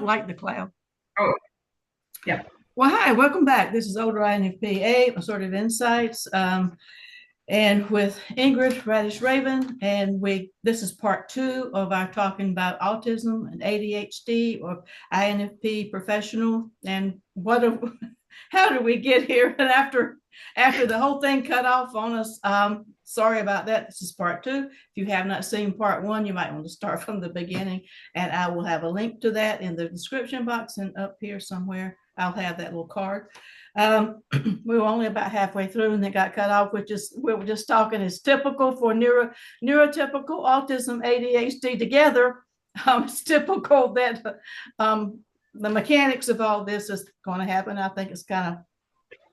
don't like the cloud. Oh, yeah. Well, hi, welcome back. This is Older INFP-A Insights, and with Ingrid Radish Raven, and this is part two of our talking about autism and ADHD or INFP professional, and how did we get here? And after the whole thing cut off on us, sorry about that. This is part two. If you have not seen part one, you might want to start from the beginning, and I will have a link to that in the description box and up here somewhere. I'll have that little card. We were only about halfway through and it got cut off, which is we were just talking is typical for neurotypical autism, ADHD together. It's typical that the mechanics of all this is going to happen. I think it's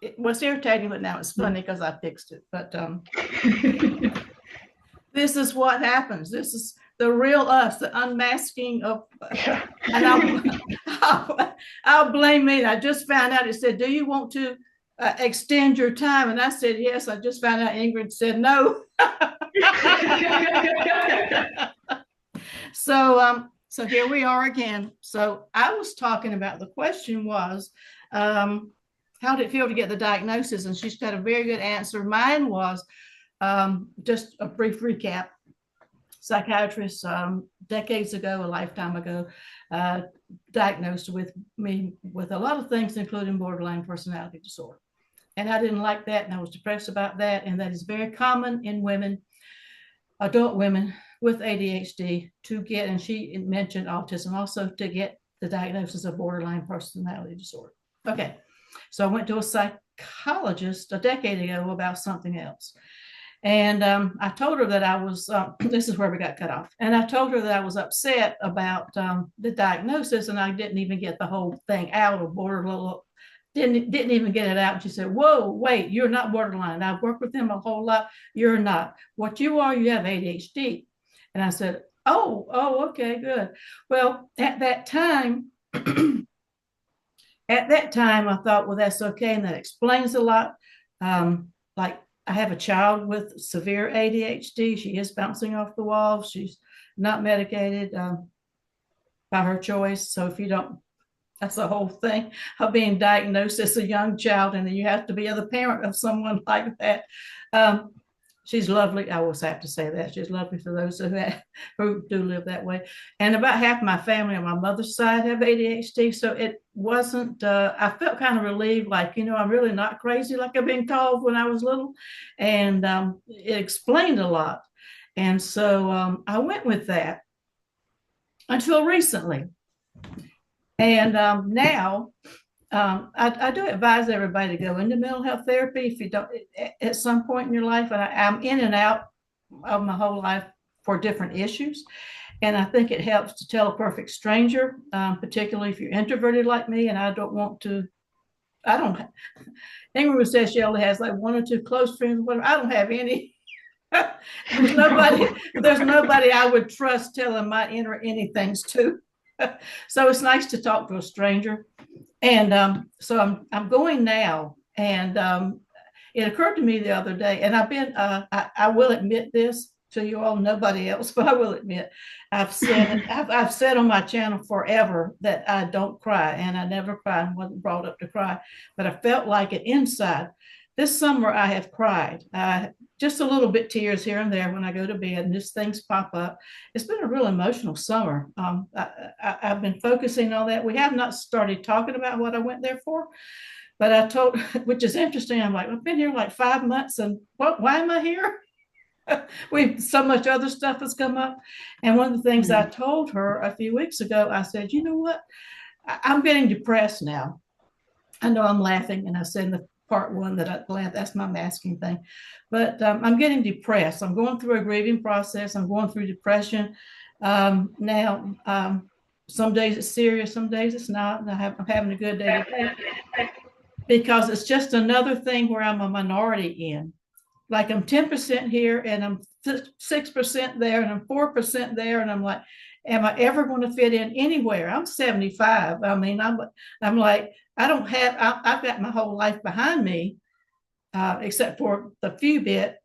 it was irritating, but now it's funny because I fixed it. But this is what happens. This is the real us, the unmasking of, and I'll blame me. I just found out, it said, do you want to extend your time? And I said, yes. I just found out Ingrid said no. So here we are again. So I was talking about, the question was, how did it feel to get the diagnosis? And she's got a very good answer. Mine was, just a brief recap. Psychiatrist decades ago, a lifetime ago, diagnosed with me with a lot of things, including borderline personality disorder. And I didn't like that, and I was depressed about that. And that is very common in women, adult women with ADHD to get, and she mentioned autism also, to get the diagnosis of borderline personality disorder. Okay, so I went to a psychologist a decade ago about something else. And I told her that I was, this is where we got cut off. And I told her that I was upset about the diagnosis, and I didn't even get the whole thing out of borderline, didn't even get it out. And she said, whoa, wait, you're not borderline. I've worked with them a whole lot. You're not. What you are, you have ADHD. And I said, oh, okay, good. Well, at that time, I thought, well, that's okay. And that explains a lot. Like, I have a child with severe ADHD. She is bouncing off the walls. She's not medicated by her choice. So if you don't, that's the whole thing of being diagnosed as a young child, and then you have to be the parent of someone like that. She's lovely. I always have to say that. She's lovely for those who do live that way. And about half my family on my mother's side have ADHD. So it wasn't, I felt kind of relieved, like, I'm really not crazy like I've been called when I was little. And it explained a lot. And so I went with that until recently. And now, I do advise everybody to go into mental health therapy if you don't, at some point in your life. And I'm in and out of my whole life for different issues. And I think it helps to tell a perfect stranger, particularly if you're introverted like me. And Ingrid says she only has like one or two close friends, whatever. I don't have any. There's nobody I would trust telling my inner anythings to. So it's nice to talk to a stranger. And so I'm going now, and it occurred to me the other day, and I've been, I will admit this to you all, nobody else, but I will admit, I've said on my channel forever that I don't cry, and I never cry and wasn't brought up to cry, but I felt like it inside. This summer I have cried, just a little bit, tears here and there when I go to bed, and just things pop up. It's been a real emotional summer. I've been focusing on that. We have not started talking about what I went there for, but I told, which is interesting. I'm like, I've been here like 5 months, and why am I here? So much other stuff has come up. And one of the things I told her a few weeks ago, I said, you know what? I'm getting depressed now. I know I'm laughing, and I said in the part one that I laugh, that's my masking thing. But I'm getting depressed. I'm going through a grieving process. I'm going through depression. Now, some days it's serious, some days it's not. And I'm having a good day today because it's just another thing where I'm a minority in. Like, I'm 10% here, and I'm 6% there, and I'm 4% there. And I'm like, am I ever going to fit in anywhere? I'm 75. I mean, I'm like, I've got my whole life behind me, except for the few bit.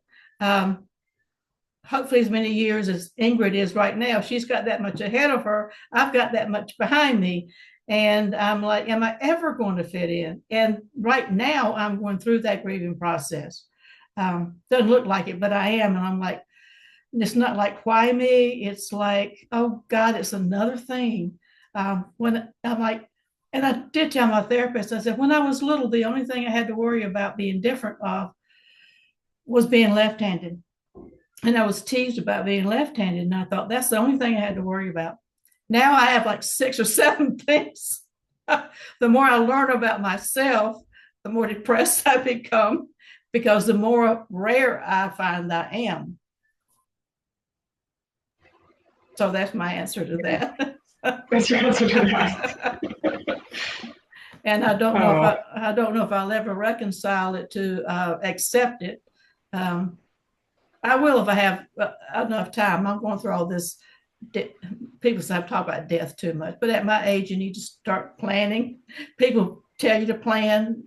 Hopefully as many years as Ingrid is right now. She's got that much ahead of her. I've got that much behind me. And I'm like, am I ever going to fit in? And right now I'm going through that grieving process. Doesn't look like it, but I am. And I'm like, it's not like, why me? It's like, oh God, it's another thing. When I'm like, and I did tell my therapist, I said, when I was little, the only thing I had to worry about being different of was being left-handed. And I was teased about being left-handed. And I thought that's the only thing I had to worry about. Now I have like 6 or 7 things. The more I learn about myself, the more depressed I become, because the more rare I find I am. So that's my answer to that. That's your answer to that. And I don't know if I don't know if I'll ever reconcile it to accept it. I will if I have enough time. I'm going through all this. People say I talk about death too much, but at my age, you need to start planning. People tell you to plan.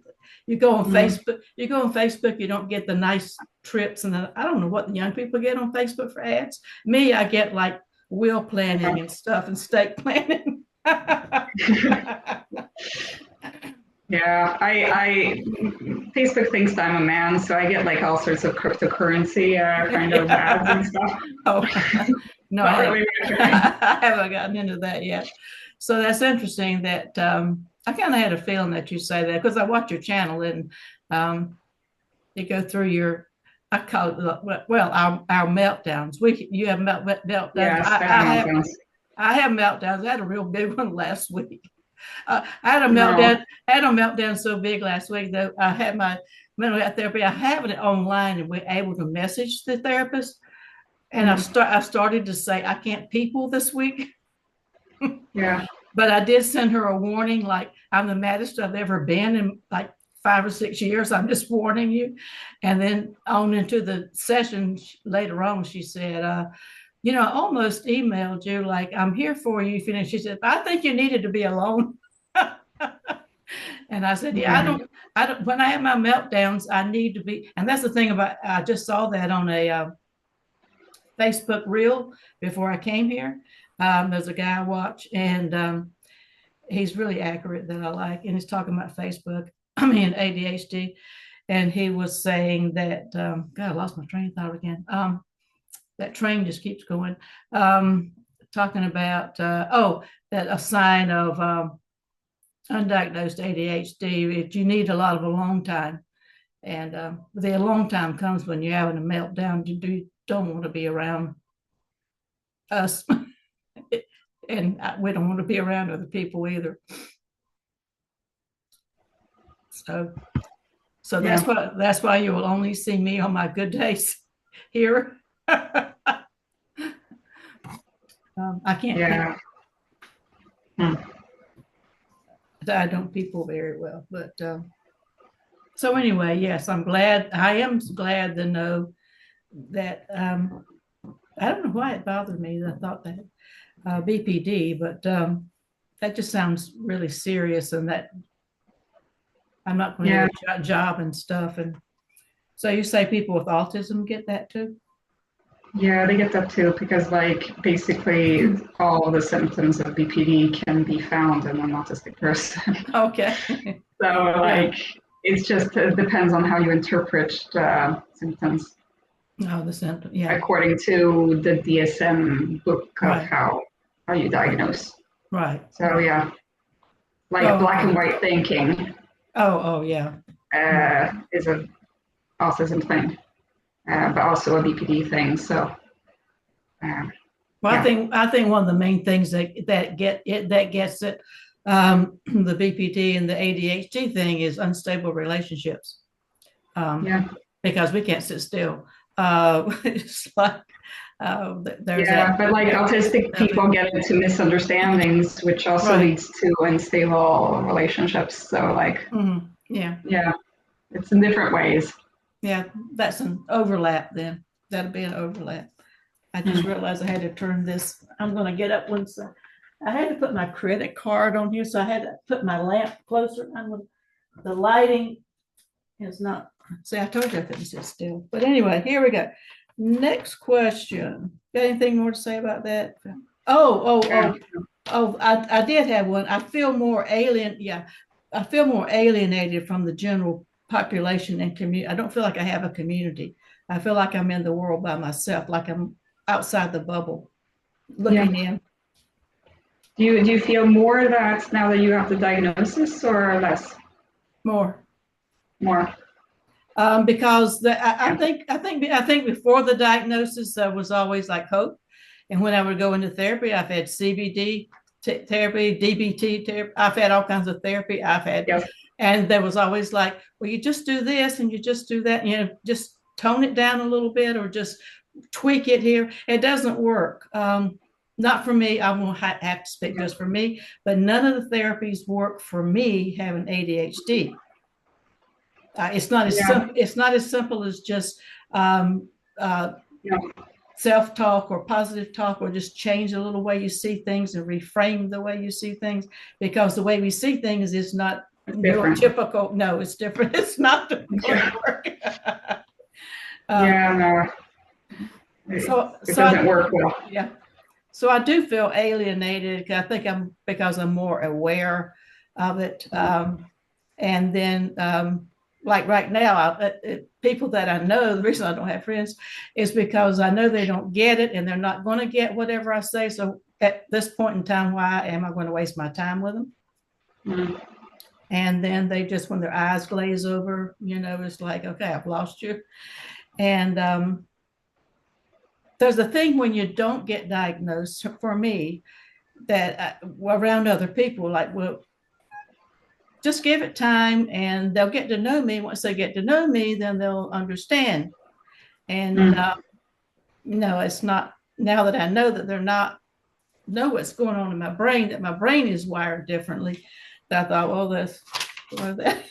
You go on Facebook. You go on Facebook. You don't get the nice trips, and I don't know what the young people get on Facebook for ads. Me, I get like will planning and stuff, and state planning. Yeah, I Facebook thinks I'm a man, so I get like all sorts of cryptocurrency kind of ads and stuff. Oh, no, I haven't gotten into that yet. So that's interesting that I kind of had a feeling that you say that, because I watch your channel and you go through your, I call it, well, our meltdowns. You have meltdowns. Yes, I have meltdowns. I had a real big one last week. I had a meltdown. Had a meltdown so big last week that I had my mental health therapy. I have it online, and we're able to message the therapist. And I started to say I can't people this week. Yeah. But I did send her a warning, like, I'm the maddest I've ever been in like 5 or 6 years. I'm just warning you. And then on into the session later on, she said, I almost emailed you, like, I'm here for you. She said, I think you needed to be alone. And I said, yeah, I don't, when I have my meltdowns, I need to be. And that's the thing about, I just saw that on a Facebook reel before I came here. There's a guy I watch, and he's really accurate that I like. And he's talking about ADHD. And he was saying that, God, I lost my train of thought again. That train just keeps going. Talking about, that a sign of undiagnosed ADHD, you need a lot of alone time. And the alone time comes when you're having a meltdown. You don't want to be around us. And we don't want to be around other people either. So that's why you will only see me on my good days here. I can't. Yeah. I don't people very well, but so anyway, yes, I am glad to know that. I don't know why it bothered me that I thought that BPD, but that just sounds really serious, and that I'm not going to get a job and stuff. And so you say people with autism get that too? Yeah, they get that too, because like basically all the symptoms of BPD can be found in an autistic person. Okay. So like it depends on how you interpret symptoms. Oh, the symptom, yeah. According to the DSM book of how you diagnose. Right. So yeah, like black and white thinking. Oh yeah. Is a autism thing. But also a BPD thing. So, I think one of the main things that gets it, the BPD and the ADHD thing is unstable relationships. Because we can't sit still. It's like but like autistic people get into misunderstandings, which also leads to unstable relationships. So like, it's in different ways. Yeah, that's an overlap then. That'll be an overlap. I just realized I had to turn this. I'm going to get up once. I had to put my credit card on here, so I had to put my lamp closer. The lighting is not. See, I told you I couldn't sit still. But anyway, here we go. Next question. Got anything more to say about that? Oh, I did have one. I feel more alien. Yeah, I feel more alienated from the general population and community. I don't feel like I have a community. I feel like I'm in the world by myself, like I'm outside the bubble Yeah. looking in. Do you feel more that now that you have the diagnosis or less? More. More. Because Yeah. I think before the diagnosis there was always like hope, and when I would go into therapy, I've had CBD therapy, DBT therapy. I've had all kinds of therapy. Yes. And there was always like, well, you just do this and you just do that, just tone it down a little bit or just tweak it here. It doesn't work. Not for me. I won't have to speak just for me, but none of the therapies work for me having ADHD. It's not as Yeah. simple. It's not as simple as just um, uh, Yeah. self-talk or positive talk, or just change a little way you see things and reframe the way you see things, because the way we see things is not It's different. neurotypical. No, it's different. It's not going Yeah. to work. Yeah. No. So, It so doesn't work well. yeah. So I do feel alienated. I think because I'm more aware of it. And then, like right now, people that I know, the reason I don't have friends is because I know they don't get it and they're not going to get whatever I say. So at this point in time, why am I going to waste my time with them? Mm. And then they just, when their eyes glaze over, it's like, okay, I've lost you. And there's a thing when you don't get diagnosed, for me, that around other people, like, well, just give it time and they'll get to know me. Once they get to know me, then they'll understand. And, Mm. it's not, now that I know that they're not, know what's going on in my brain, that my brain is wired differently, that I thought, well, this, or that.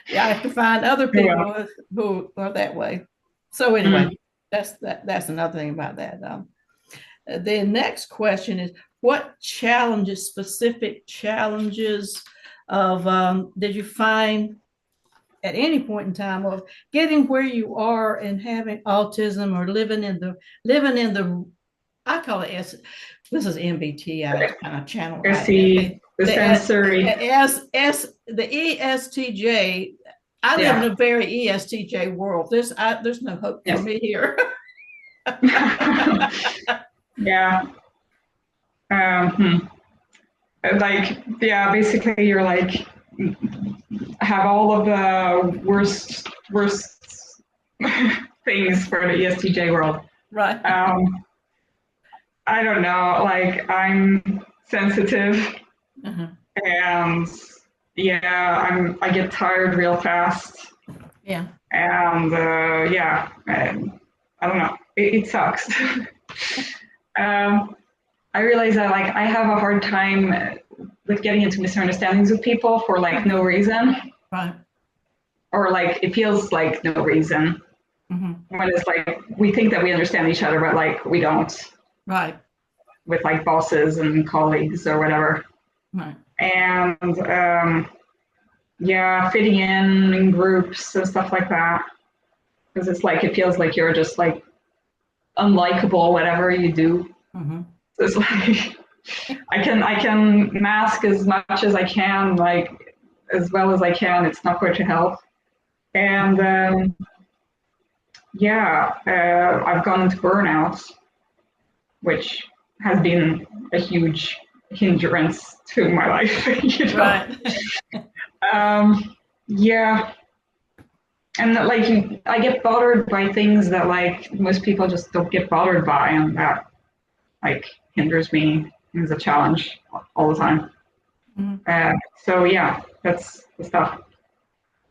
Yeah, I have to find other Well. people who are that way. So anyway, Mm. that's another thing about that. The next question is, what challenges, specific challenges of did you find at any point in time of getting where you are and having autism, or living in the I call it this is MBTI kind of channel. I see the sensory. The ESTJ. I live in Yeah. a very ESTJ world. There's no hope for Yes. me here. Yeah. Like, yeah, basically you're like have all of the worst things for the ESTJ world. Right. I don't know, like I'm sensitive Uh-huh. and yeah, I get tired real fast Yeah. and yeah, I don't know, it sucks. I realize that like I have a hard time with getting into misunderstandings with people for like no reason, Right. or like it feels like no reason. Mm-hmm. When it's like we think that we understand each other, but like we don't, Right. with like bosses and colleagues or whatever. Right. And yeah, fitting in groups and stuff like that, because it's like it feels like you're just like unlikable whatever you do. Mm-hmm. So it's like I can mask as much as I can, like as well as I can. It's not going to help. And yeah, I've gone into burnout, which has been a huge hindrance to my life. You know? Right. Yeah, and like I get bothered by things that like most people just don't get bothered by, and that like hinders me. Is a challenge all the time. Mm-hmm. So yeah, that's the stuff.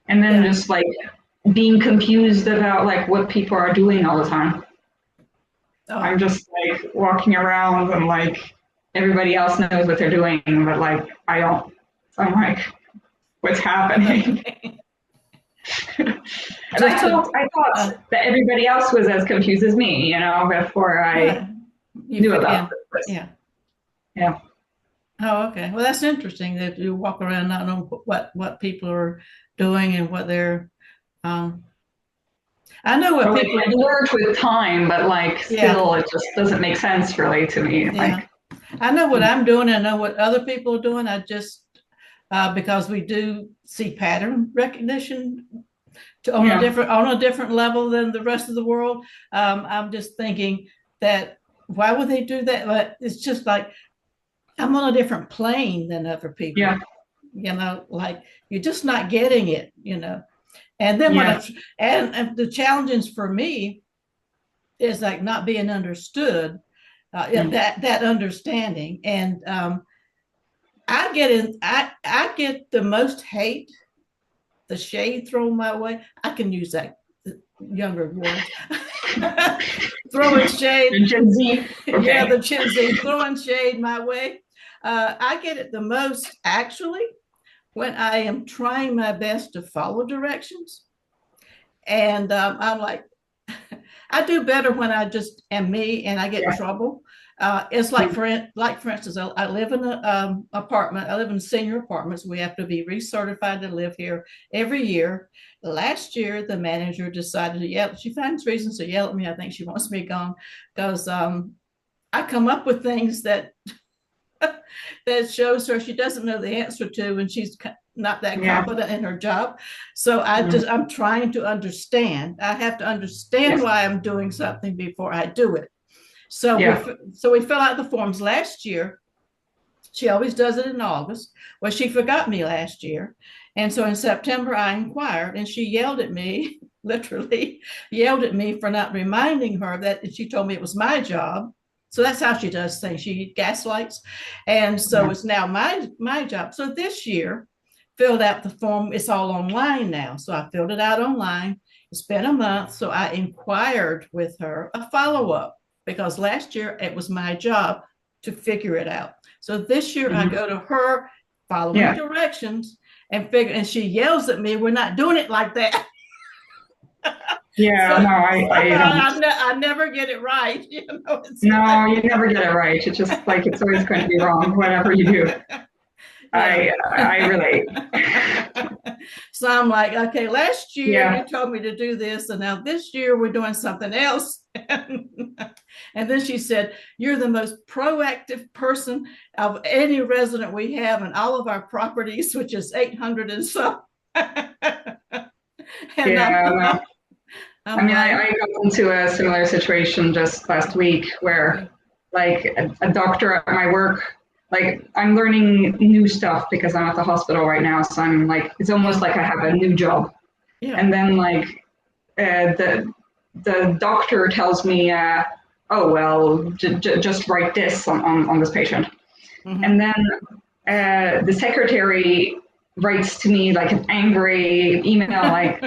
And then Yeah. just like being confused about like what people are doing all the time. I'm Oh. just like walking around and like everybody else knows what they're doing, but like I don't. So I'm like, what's happening? And I thought that everybody else was as confused as me, you know, before I right. You knew fit about in. this. Yeah. Yeah. Oh, okay. Well, that's interesting that you walk around not knowing what people are doing and what they're. Um, I know what Or like people. it worked with time, but like Yeah, still, it just doesn't make sense really to me. yeah. Like, I know what I'm doing. I know what other people are doing. I just because we do see pattern recognition yeah, on a different level than the rest of the world. I'm just thinking that why would they do that? But it's just like I'm on a different plane than other yeah, people. Like you're just not getting it. And then yeah, and the challenges for me is like not being understood, mm, that understanding, and I get the most hate, the shade thrown my way. I can use that younger words. Throwing shade. the Gen Z. Yeah, Okay. the Gen Z throwing shade my way. I get it the most actually when I am trying my best to follow directions. And I'm like, I do better when I just am me and I get in Yeah. trouble. It's like Mm, for instance, I live in an apartment. I live in senior apartments. We have to be recertified to live here every year. Last year, the manager decided to yell. She finds reasons to yell at me. I think she wants me gone because I come up with things that that shows her she doesn't know the answer to, and she's not that yeah. competent in her job. So Mm, I'm trying to understand. I have to understand yes. why I'm doing something before I do it. So Yeah. we fill out the forms last year. She always does it in August. Well, she forgot me last year. And so in September, I inquired and she yelled at me, literally yelled at me for not reminding her that she told me it was my job. So that's how she does things. She gaslights. And so Yeah. it's now my job. So this year, filled out the form. It's all online now. So I filled it out online. It's been a month. So I inquired with her a follow up because last year it was my job to figure it out. So this year I Mhm. go to her following Yeah. directions and she yells at me, "We're not doing it like that." Yeah. So, No, so I don't. I never get it right. It's No, like, you never get it right. It's just like it's always going to be wrong, whatever you do. yeah. I relate. So I'm like, okay, last year Yeah. you told me to do this, and now this year we're doing something else. And then she said, "You're the most proactive person of any resident we have in all of our properties, which is 800 and so." And Yeah. No. I I'm mean, like, I got into a similar situation just last week where, like, a doctor at my work, like, I'm learning new stuff because I'm at the hospital right now. So I'm like, it's almost yeah, like I have a new job. yeah. And then, like, the doctor tells me, oh, well, just write this on this patient. And Mm-hmm. then the secretary writes to me like an angry email, like,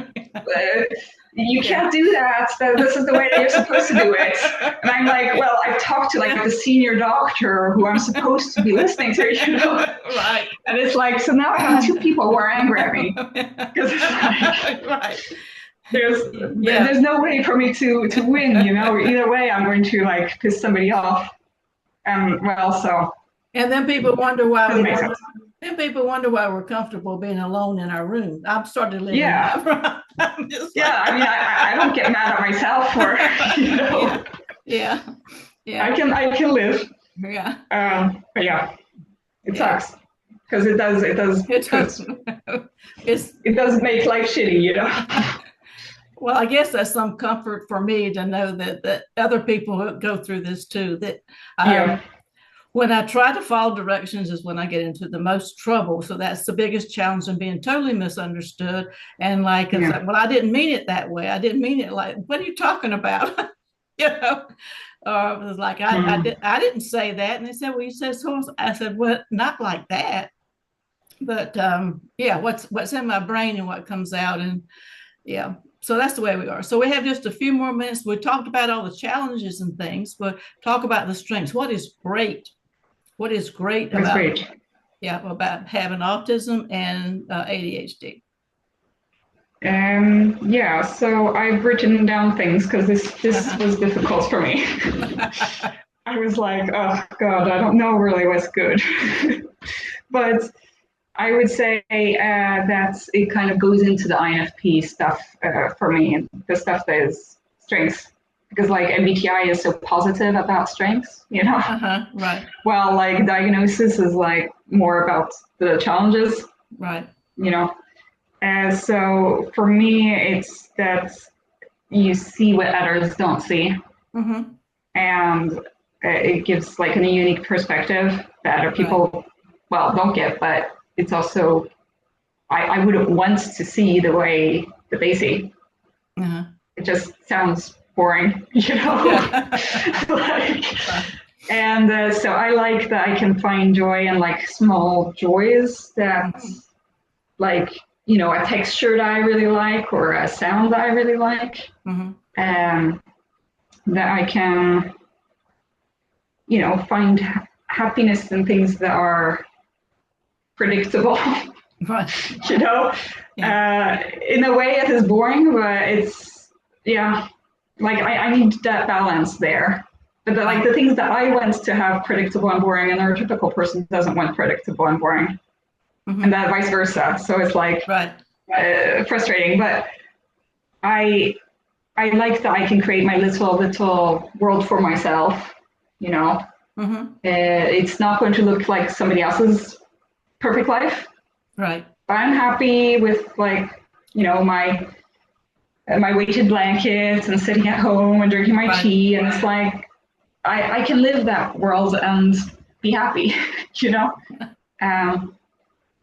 you Yeah. can't do that. This is the way that you're supposed to do it. And I'm like, well, I've talked to like the senior doctor who I'm supposed to be listening to. Right. And it's like, so now I have two people who are angry at me because it's like, Right. there's Yeah. there's no way for me to win, either way I'm going to like piss somebody off. And well, so And then people wonder why doesn't make sense. we're comfortable being alone in our room. I've started living Yeah. that. I'm just like, Yeah, I mean, I don't get mad at myself for, yeah, yeah, yeah, I can live. yeah, But yeah, it yeah. sucks because it does It because does. It's it does make life shitty. well, I guess that's some comfort for me to know that other people go through this too. That Yeah, when I try to follow directions is when I get into the most trouble. So that's the biggest challenge in being totally misunderstood. And like, it's yeah, like, well, I didn't mean it that way. I didn't mean it like, what are you talking about? you know, or it was like, mm, I didn't say that. And they said, well, you said so. I said, well, not like that. But yeah, what's in my brain and what comes out. And yeah, so that's the way we are. So we have just a few more minutes. We talked about all the challenges and things, but talk about the strengths. What is great that's about great. about having autism and ADHD? Yeah, so I've written down things because this Uh-huh. was difficult for me. I was like, oh God, I don't know really what's good. But I would say that it kind of goes into the INFP stuff for me, the stuff that is strengths. Because like MBTI is so positive about strengths, you know? Right. Well, like diagnosis is like more about the challenges, Right. you know? And so for me, it's that you see what others don't see. Mm-hmm. And it gives like a unique perspective that other Right. people, well, don't get, but it's also, I wouldn't want to see the way that they see. Uh-huh. It just sounds boring, you know? Yeah. Like, Right. and so I like that I can find joy in like small joys that, Mm-hmm. like, you know, a texture that I really like or a sound that I really like. Mm-hmm. That I can, you know, find happiness in things that are predictable, Right. you know. Yeah. In a way, it is boring, but it's, yeah, like I need that balance there. But like the things that I want to have predictable and boring, and a typical person doesn't want predictable and boring, and Mm-hmm. that vice versa. So it's like Right. frustrating, but I I like that I can create my little world for myself, you know. Mm-hmm. It's not going to look like somebody else's perfect life, Right. but I'm happy with like, you know, my weighted blankets and sitting at home and drinking my Right. tea, and it's like I can live that world and be happy, you know. Um,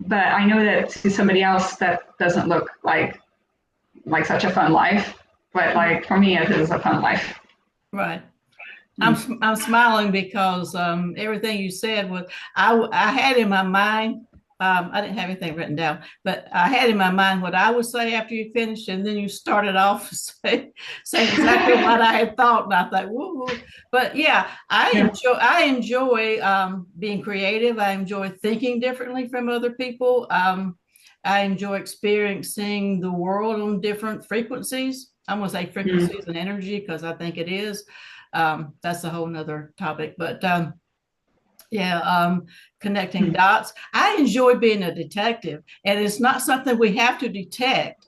but I know that to somebody else that doesn't look like such a fun life. But like for me, it is a fun life. Right. Mm. I'm smiling because everything you said was I had in my mind. I didn't have anything written down, but I had in my mind what I would say after you finished, and then you started off saying exactly what I had thought, and I thought, woo. But yeah, Yeah. I enjoy being creative. I enjoy thinking differently from other people. I enjoy experiencing the world on different frequencies. I'm going to say Mm. frequencies and energy because I think it is. That's a whole nother topic, but yeah, connecting Mm. dots. I enjoy being a detective, and it's not something we have to detect.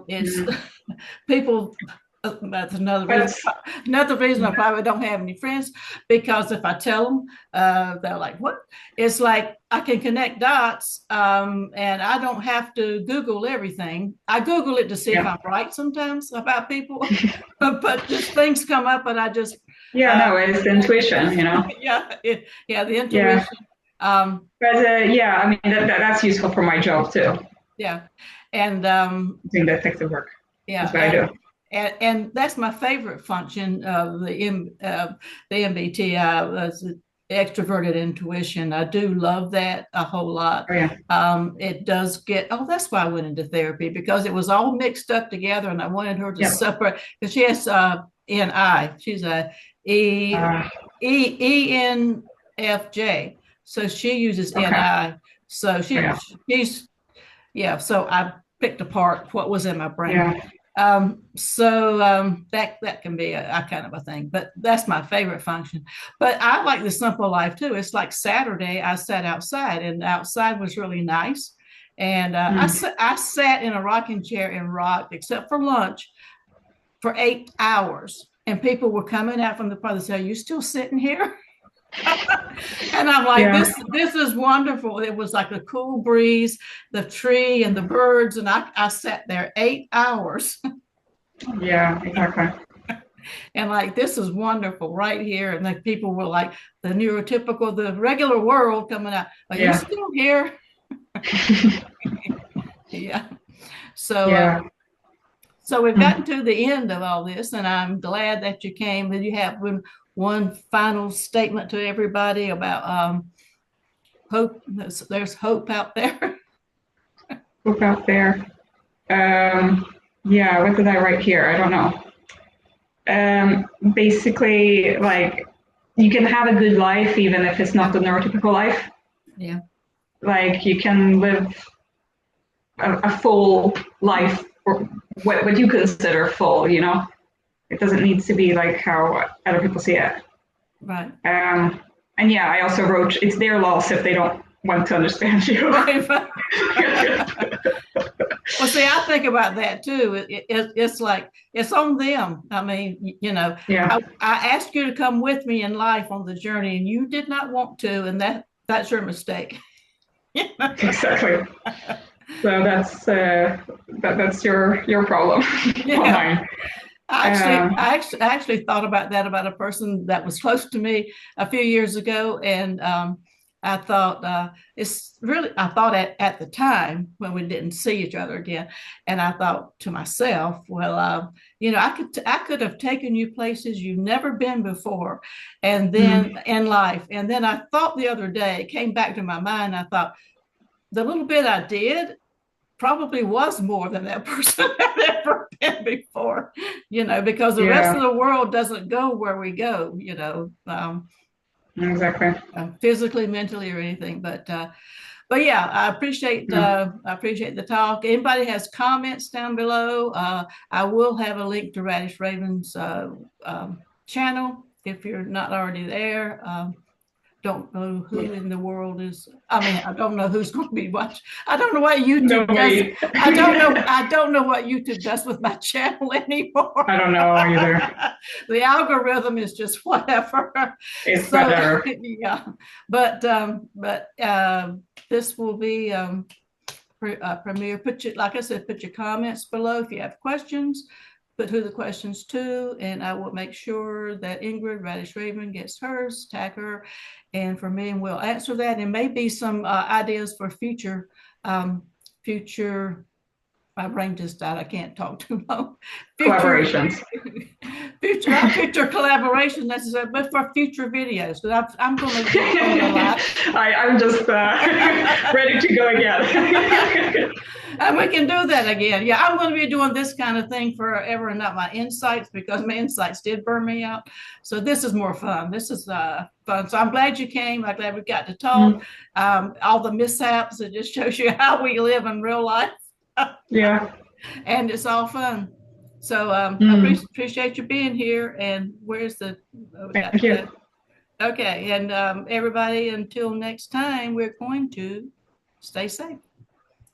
It's Mm. people. That's But another reason I probably don't have any friends, because if I tell them, they're like, "What?" It's like I can connect dots, and I don't have to Google everything. I Google it to see if yeah, I'm right sometimes about people, but just things come up, and I just yeah, uh, no, it's intuition, you know. yeah, the Yeah, intuition. Um, but yeah, I mean that's useful for my job too, yeah, and doing detective work. yeah, That's what I do. and that's my favorite function of the MBTI, was extroverted intuition. I do love that a whole lot. Oh yeah. It does get, oh, that's why I went into therapy, because it was all mixed up together, and I wanted her to Yep. separate, because she has NI. She's a E Uh, ENFJ, so she uses okay. NI. So Oh yeah. she's yeah. So I picked apart what was in my brain. Yeah. That can be a kind of a thing, but that's my favorite function. But I like the simple life too. It's like Saturday, I sat outside, and outside was really nice. And Mm. I sat in a rocking chair and rocked, except for lunch, for 8 hours. And people were coming out from the park and say, "Are you still sitting here?" And I'm like, Yeah. this is wonderful. It was like a cool breeze, the tree and the birds, and I sat there 8 hours. Yeah. Exactly. And like, this is wonderful right here. And like, people were like, the neurotypical, the regular world coming out, "Are you Yeah. still here?" Yeah. So Yeah. so we've Mm. gotten to the end of all this, and I'm glad that you came. Did you have one final statement to everybody about hope? There's hope out there. Look out there. Yeah. What did I write here? I don't know. Basically, like you can have a good life even if it's not the neurotypical life. Yeah. Like you can live a full life, or what you consider full. You know, it doesn't need to be like how other people see it. Right. And yeah, I also wrote it's their loss if they don't want to understand you. Well, see, I think about that too. It's like it's on them. I mean, Yeah, I asked you to come with me in life on the journey, and you did not want to, and that's your mistake. exactly. So that's your problem, not Yeah. mine. I actually thought about that about a person that was close to me a few years ago, and I thought I thought at the time when we didn't see each other again, and I thought to myself, well, I could have taken you places you've never been before, and then in life, and then I thought the other day, it came back to my mind. I thought the little bit I did probably was more than that person had ever been before, because the rest of the world doesn't go where we go, Exactly. physically, mentally, or anything. But yeah, I appreciate the talk. Anybody has comments down below? I will have a link to Radish Raven's channel if you're not already there. Don't know who in the world is. I mean, I don't know who's going to be watching. I don't know what YouTube does. I don't know what YouTube does with my channel anymore. I don't know either. The algorithm is just whatever. It's better. Yeah, but this will be premiere. Like I said, put your comments below if you have questions. Put who the questions to, and I will make sure that Ingrid Radish Raven gets hers, tag her, and for me, and we'll answer that, and maybe some ideas for future. My brain just died. I can't talk too long. Collaborations. Future collaboration necessary, but for future videos, because I'm going to do a lot. I'm just ready to go again. And we can do that again. Yeah, I'm going to be doing this kind of thing forever and not my insights, because my insights did burn me out. So this is more fun. This is fun. So I'm glad you came. I'm glad we got to talk. All the mishaps, it just shows you how we live in real life. Yeah. And it's all fun. So I appreciate you being here. And where's the... Thank you. Okay. And everybody, until next time, we're going to stay safe.